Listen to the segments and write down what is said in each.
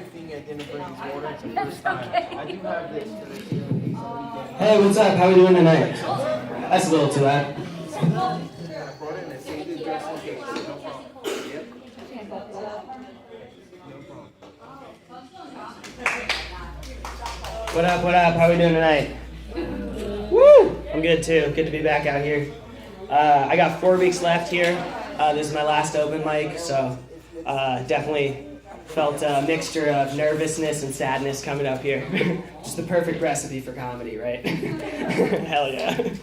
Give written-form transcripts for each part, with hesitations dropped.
thing I didn't bring his water. It's the first time. I do have this. Hey, what's up? How we doing tonight? That's a little too loud. I brought it and I saved it just in case. No problem. Yep. No problem. What up, what up? How we doing tonight? Woo! I'm good too. Good to be back out here. I got 4 weeks left here. This is my last open mic, so definitely felt a mixture of nervousness and sadness coming up here. Just the perfect recipe for comedy, right? Hell yeah.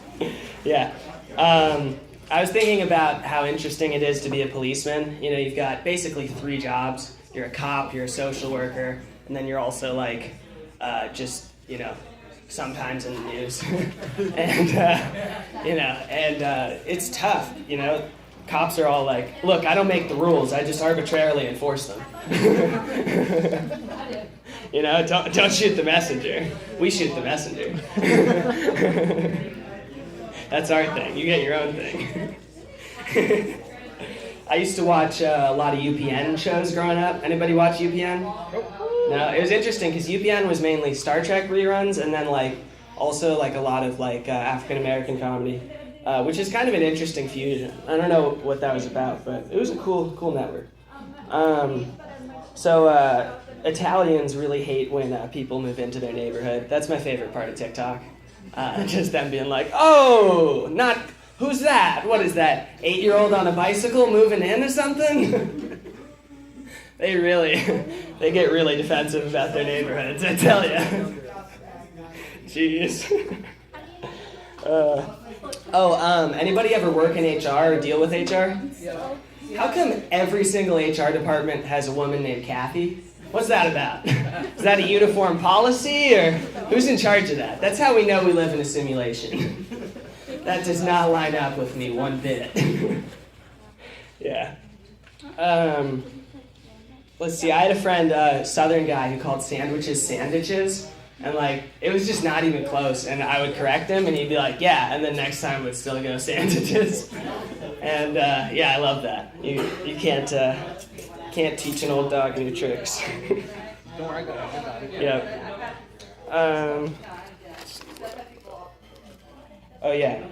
Yeah. I was thinking about how interesting it is to be a policeman. You know, you've got basically 3 jobs. You're a cop, you're a social worker, and then you're also like, just, you know, sometimes in the news. And, you know, and it's tough, you know. Cops are all like, look, I don't make the rules, I just arbitrarily enforce them. You know, don't shoot the messenger. We shoot the messenger. That's our thing. You get your own thing. I used to watch a lot of UPN shows growing up. Anybody watch UPN? No, it was interesting because UPN was mainly Star Trek reruns and then like also like a lot of like African American comedy, which is kind of an interesting fusion. I don't know what that was about, but it was a cool network. So Italians really hate when people move into their neighborhood. That's my favorite part of TikTok. Just them being like, oh, not, who's that? What is that, 8-year-old on a bicycle moving in or something? They get really defensive about their neighborhoods, I tell you. Jeez. Anybody ever work in HR or deal with HR? How come every single HR department has a woman named Kathy? What's that about? Is that a uniform policy, or who's in charge of that? That's how we know we live in a simulation. That does not line up with me one bit. Yeah. Let's see, I had a friend, a Southern guy, who called sandwiches sandwiches, and like, it was just not even close, and I would correct him, and he'd be like, yeah, and then next time would still go sandwiches. And yeah, I love that. You can't teach an old dog new tricks. Don't worry, I got it. Yep. Oh yeah.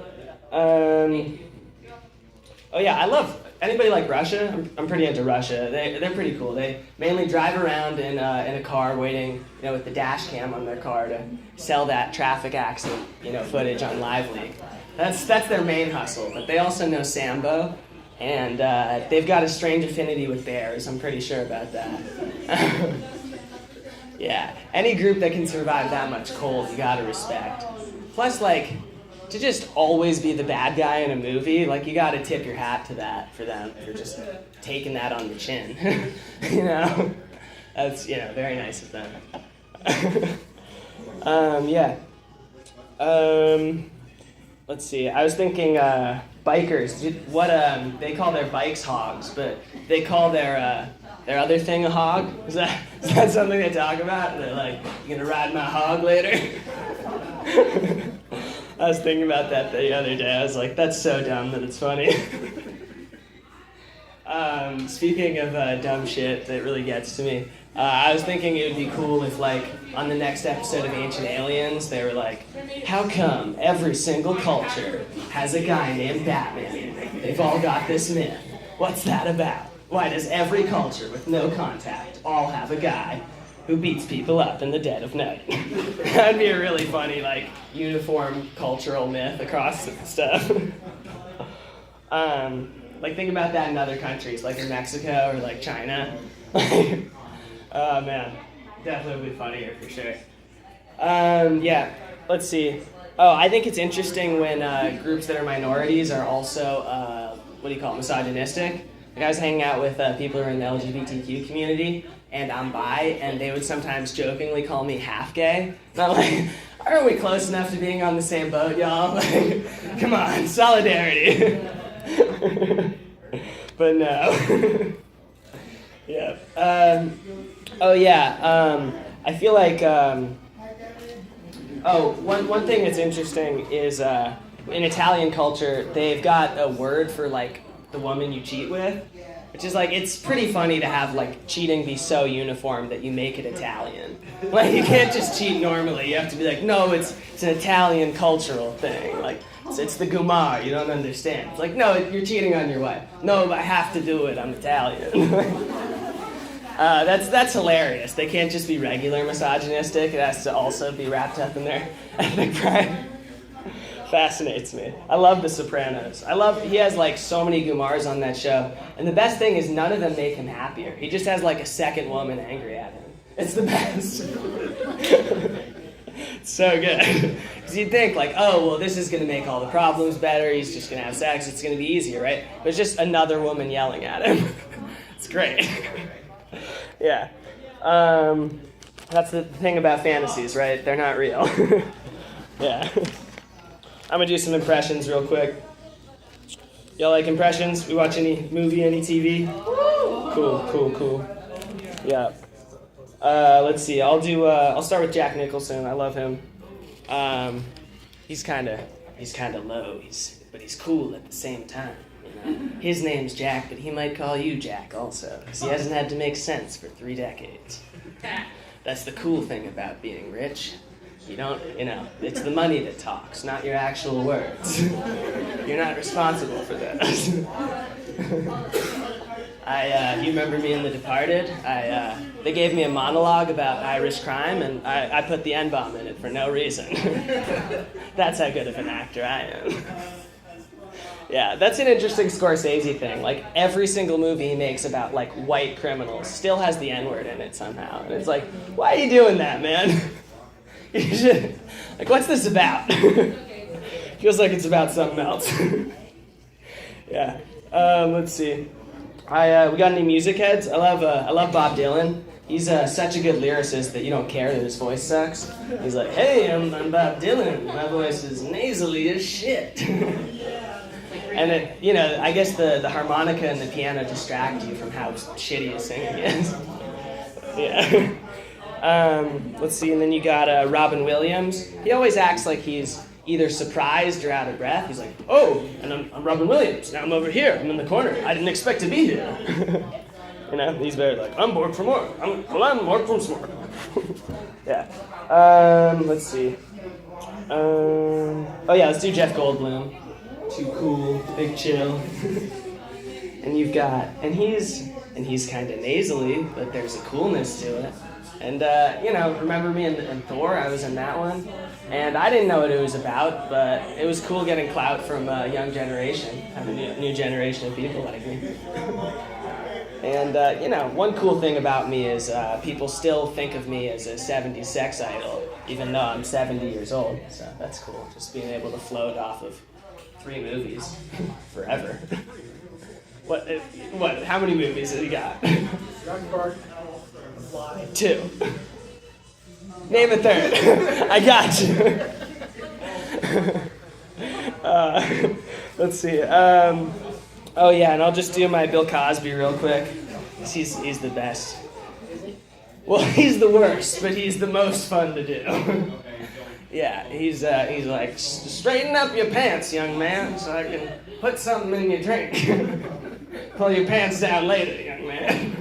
Oh yeah, I love, anybody like Russia? I'm pretty into Russia. They're pretty cool. They mainly drive around in a car waiting, you know, with the dash cam on their car to sell that traffic accident, you know, footage on LiveLeak. That's their main hustle, but they also know Sambo, and they've got a strange affinity with bears. I'm pretty sure about that. Yeah, any group that can survive that much cold, you gotta respect. Plus, like, to just always be the bad guy in a movie, like, you gotta tip your hat to that for them, for just taking that on the chin. You know? That's, you know, very nice of them. Yeah. Let's see, I was thinking, bikers, they call their bikes hogs, but they call their other thing a hog? Is that something they talk about? They're like, you gonna ride my hog later? I was thinking about that the other day. I was like, that's so dumb that it's funny. Speaking of dumb shit that really gets to me, I was thinking it would be cool if, like, on the next episode of Ancient Aliens, they were like, how come every single culture has a guy named Batman? They've all got this myth. What's that about? Why does every culture with no contact all have a guy who beats people up in the dead of night? That'd be a really funny, like, uniform cultural myth across stuff. Like, think about that in other countries, like in Mexico or like China. Oh man, definitely would be funnier for sure. Yeah, let's see. Oh, I think it's interesting when groups that are minorities are also, misogynistic. Like, I was hanging out with people who are in the LGBTQ community, and I'm bi, and they would sometimes jokingly call me half gay. And I'm like, aren't we close enough to being on the same boat, y'all? Like, come on, solidarity. But no. Yeah. Oh yeah. I feel like. One thing that's interesting is in Italian culture they've got a word for like the woman you cheat with, Which is like, it's pretty funny to have like cheating be so uniform that you make it Italian. Like you can't just cheat normally. You have to be like, no, it's an Italian cultural thing. Like it's the gumar. You don't understand. It's like, no, you're cheating on your wife. No, but I have to do it. I'm Italian. That's hilarious. They can't just be regular misogynistic. It has to also be wrapped up in their ethnic pride. Fascinates me. I love The Sopranos. He has like so many Gumars on that show. And the best thing is none of them make him happier. He just has like a second woman angry at him. It's the best. It's so good. Because you'd think like, oh, well, this is going to make all the problems better. He's just going to have sex. It's going to be easier, right? But it's just another woman yelling at him. It's great. Yeah. That's the thing about fantasies, right? They're not real. Yeah. I'm going to do some impressions real quick. Y'all like impressions? We watch any movie, any TV? Cool. Yeah. Let's see. I'll start with Jack Nicholson. I love him. He's kind of low, but he's cool at the same time. You know? His name's Jack, but he might call you Jack also, because he hasn't had to make sense for 3 decades. That's the cool thing about being rich. You don't, it's the money that talks, not your actual words. You're not responsible for that. You remember me in The Departed? They gave me a monologue about Irish crime, and I put the N-bomb in it for no reason. That's how good of an actor I am. Yeah, that's an interesting Scorsese thing. Like, every single movie he makes about, like, white criminals still has the N-word in it somehow. And it's like, why are you doing that, man? You should, like, what's this about? Feels like it's about something else. Yeah. Let's see. We got any music heads? I love Bob Dylan. He's such a good lyricist that you don't care that his voice sucks. He's like, hey, I'm Bob Dylan. My voice is nasally as shit. And I guess the harmonica and the piano distract you from how shitty his singing is. Yeah. Let's see, and then you got Robin Williams. He always acts like he's either surprised or out of breath. He's like, oh, and I'm Robin Williams. Now I'm over here. I'm in the corner. I didn't expect to be here. He's very like, I'm bored for more. I'm bored for more. Yeah. Let's see. Let's do Jeff Goldblum. Too cool, big chill. And he's kind of nasally, but there's a coolness to it. And, remember me in Thor? I was in that one. And I didn't know what it was about, but it was cool getting clout from a young generation, having a new generation of people like me. And, one cool thing about me is people still think of me as a 70s sex idol, even though I'm 70 years old. So that's cool, just being able to float off of 3 movies forever. What? How many movies have you got? 2. Name a third. I got you. Let's see. And I'll just do my Bill Cosby real quick. He's the best. Well, he's the worst, but he's the most fun to do. Yeah, he's like, straighten up your pants, young man, so I can put something in your drink. Pull your pants down later, young man.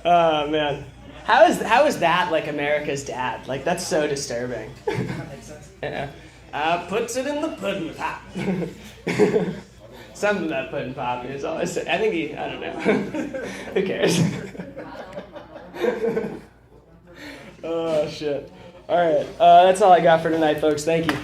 Oh, man. How is that like America's dad? Like, that's so disturbing. Yeah. Puts it in the pudding pop. Something about pudding pop is always, I don't know. Who cares? Oh, shit. All right, that's all I got for tonight, folks. Thank you.